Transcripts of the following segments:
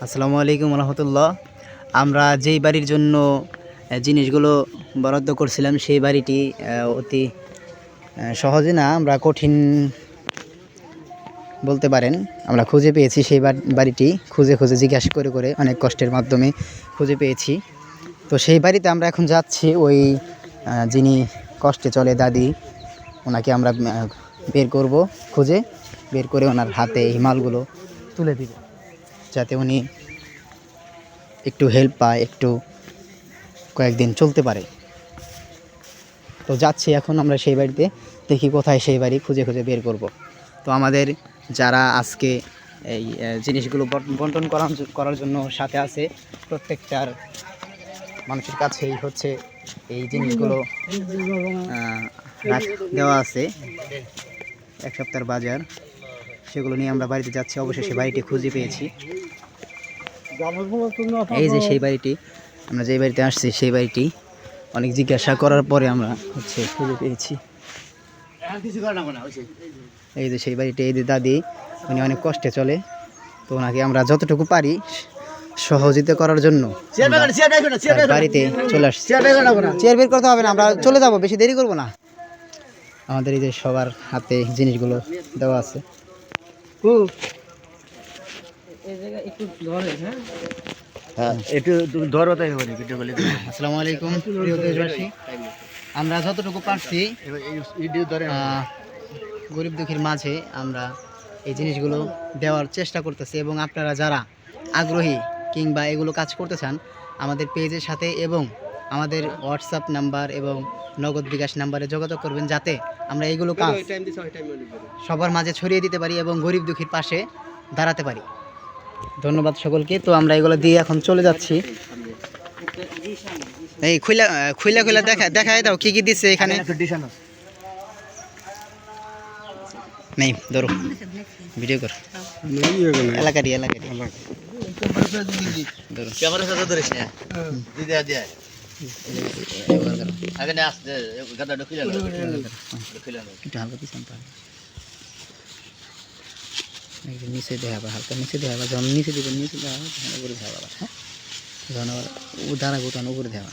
আসসালামু আলাইকুম রহমতুল্লাহ। আমরা যেই বাড়ির জন্য জিনিসগুলো বরাদ্দ করছিলাম সেই বাড়িটি অতি সহজে না, আমরা কঠিন বলতে পারেন, আমরা খুঁজে পেয়েছি। সেই বাড়িটি খুঁজে খুঁজে জিজ্ঞাসা করে করে অনেক কষ্টের মাধ্যমে খুঁজে পেয়েছি। তো সেই বাড়িতে আমরা এখন যাচ্ছি। ওই যিনি কষ্টে চলে দাদি, ওনাকে আমরা বের করব, খুঁজে বের করে ওনার হাতে এই মালগুলো তুলে দিব, যাতে উনি একটু হেল্প পায়, একটু কয়েকদিন চলতে পারে। তো যাচ্ছি এখন আমরা সেই বাড়িতে, দেখি কোথায় সেই বাড়ি, খুঁজে খুঁজে বের করব। তো আমাদের যারা আজকে এই জিনিসগুলো বন্টন করার জন্য সাথে আছে, প্রত্যেকটার মানুষের কাছেই হচ্ছে এই জিনিসগুলো দেওয়া আছে, এক সপ্তাহের বাজার। সেগুলো নিয়ে আমরা বাড়িতে যাচ্ছি। অবশ্যই সেই বাড়িটি খুঁজে পেয়েছি। এই যে সেই বাড়িটি, আমরা যেই বাড়িতে আসছি সেই বাড়িটি অনেক জিজ্ঞাসা করার পরে আমরা হচ্ছে খুঁজে পেয়েছি। এই যে সেই বাড়িটি, এই যে দাদি, উনি অনেক কষ্টে চলে। তো ওনাকে আমরা যতটুকু পারি সহযোগিতা করার জন্য বাড়িতে চলে আসছি। চেয়ার বের করতে হবে না, আমরা চলে যাব, বেশি দেরি করব না। আমাদের এই যে সবার হাতে জিনিসগুলো দেওয়া আছে। আসসালামু আলাইকুম প্রিয় দেশবাসী, আমরা যতটুকু পারছি গরিব দুঃখীর মাঝে আমরা এই জিনিসগুলো দেওয়ার চেষ্টা করতেছি। এবং আপনারা যারা আগ্রহী কিংবা এগুলো কাজ করতে চান, আমাদের পেজের সাথে এবং আমাদের হোয়াটসঅ্যাপ নাম্বার এবং নগদ বিকাশ নাম্বারে যোগাযোগ করবেন, যাতে আমরা এইগুলো কাজ সবার মাঝে ছড়িয়ে দিতে পারি এবং গরিব দুঃখীর পাশে দাঁড়াতে পারি। ধন্যবাদ সকলকে। তো আমরা এগুলো দিয়ে এখন চলে যাচ্ছি। এই খুইলা খুইলা খুইলা দেখাই দাও কি কি দিচ্ছে এখানে। নেই ধরো, ভিডিও কর, এলাকারি নিচে দেখাবা, হালকা নিচে দেখাবা, যখন নিচে দিবেন নিচে দেখাবা, উপরে দেখাবা। হ্যাঁ, যখন আবার দাঁড়াবো তখন উপরে দেখাবা।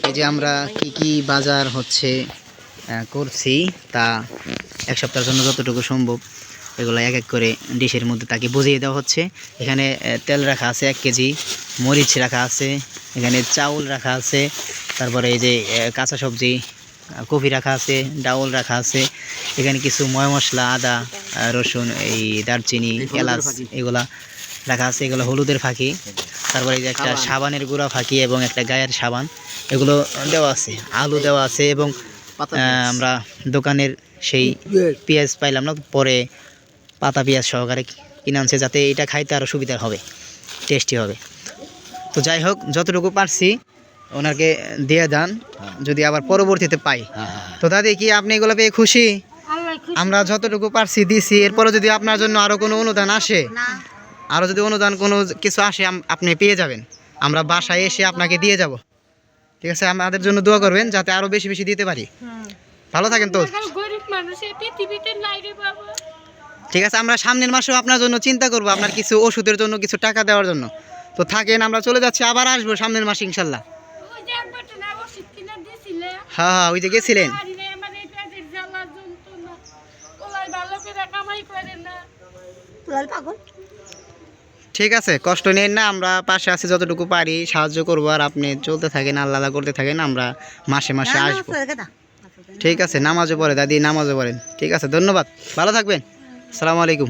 এই যে আমরা কি কি বাজার হচ্ছে করছি, তা এক সপ্তাহের জন্য যতটুকু সম্ভব এগুলো এক এক করে ডিশের মধ্যে তাকে বুঝিয়ে দেওয়া হচ্ছে। এখানে তেল রাখা আছে 1 কেজি, মরিচ রাখা আছে, এখানে চাউল রাখা আছে, তারপরে এই যে কাঁচা সবজি কফি রাখা আছে, ডাউল রাখা আছে, এখানে কিছু ময় মশলা, আদা রসুন, এই দারচিনি, এলাচ এগুলা রাখা আছে, এগুলো হলুদের ফাঁকি, তারপরে এই যে একটা সাবানের গুঁড়া ফাঁকি এবং একটা গায়ের সাবান, এগুলো দেওয়া আছে। আলু দেওয়া আছে এবং আমরা দোকানের সেই পেঁয়াজ পাইলাম না, পরে পাতা পেঁয়াজ সহকারে কিনে আনছে, যাতে এটা খাইতে আরও সুবিধা হবে, টেস্টি হবে। তো যাই হোক, যতটুকু পারছি ওনাকে দিয়ে দেন, যদি আবার পরবর্তীতে পাই। তো দাদি, কি আপনি এগুলো পেয়ে খুশি? আমরা যতটুকু পারছি দিছি। এরপরে যদি আপনার জন্য আরও কোনো অনুদান আসে, আরও যদি অনুদান কোনো কিছু আসে, আপনি পেয়ে যাবেন। আমরা বাসায় এসে আপনাকে দিয়ে যাব, ঠিক আছে? আমাদের জন্য দোয়া করবেন যাতে আরও বেশি বেশি দিতে পারি। ভালো থাকেন। তো ঠিক আছে, আমরা সামনের মাসেও আপনার জন্য চিন্তা করব, আপনার কিছু ওষুধের জন্য কিছু টাকা দেওয়ার জন্য। তো থাকেন, আমরা চলে যাচ্ছি, আবার আসবো সামনের মাসে ইনশাল্লাহ। হ্যাঁ, ওই যে গেছিলেন। ঠিক আছে, কষ্ট নেন না, আমরা পাশে আছি, যতটুকু পারি সাহায্য করবো। আর আপনি চলতে থাকেন, আল্লাহ করতে থাকেন, আমরা মাসে মাসে আসবো। ঠিক আছে, নামাজও পড়ে দাদি, নামাজও পড়েন। ঠিক আছে, ধন্যবাদ, ভালো থাকবেন। আসসালামু আলাইকুম।